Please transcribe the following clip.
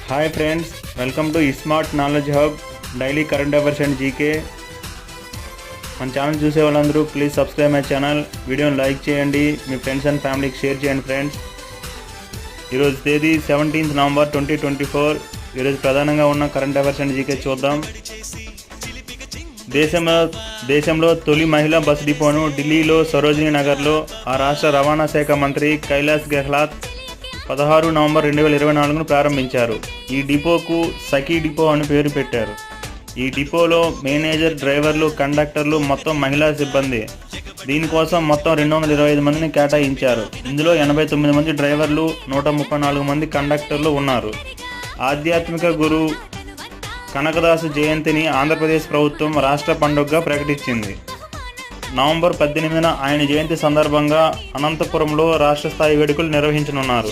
Hi friends, welcome to smart knowledge hub daily current affairs and GK. మన channel చూసే వాళ్ళందరూ please subscribe my channel. వీడియోని like చేయండి, మీ friends and ఫ్యామిలీకి share చేయండి ఫ్రెండ్స్. ఈరోజు తేదీ 17 నవంబర్ 2024. ఈరోజు ప్రధానంగా ఉన్న కరెంట్ అఫైర్స్ అండ్ జీకే చూద్దాం. దేశంలో తొలి మహిళా బస్ డిపోను ఢిల్లీలో సరోజినీ నగర్లో ఆ రాష్ట్ర రవాణా శాఖ మంత్రి కైలాస్ గెహ్లాట్ 16 నవంబర్ 2024 ప్రారంభించారు. ఈ డిపోకు సఖీ డిపో అని పేరు పెట్టారు. ఈ డిపోలో మేనేజర్, డ్రైవర్లు, కండక్టర్లు మొత్తం మహిళా సిబ్బంది. దీనికోసం మొత్తం 225 మందిని కేటాయించారు. ఇందులో 89 మంది డ్రైవర్లు, 134 మంది కండక్టర్లు ఉన్నారు. ఆధ్యాత్మిక గురు కనకదాసు జయంతిని ఆంధ్రప్రదేశ్ ప్రభుత్వం రాష్ట్ర పండుగగా ప్రకటించింది. నవంబర్ 18న ఆయన జయంతి సందర్భంగా అనంతపురంలో రాష్ట్ర స్థాయి వేడుకలు నిర్వహించనున్నారు.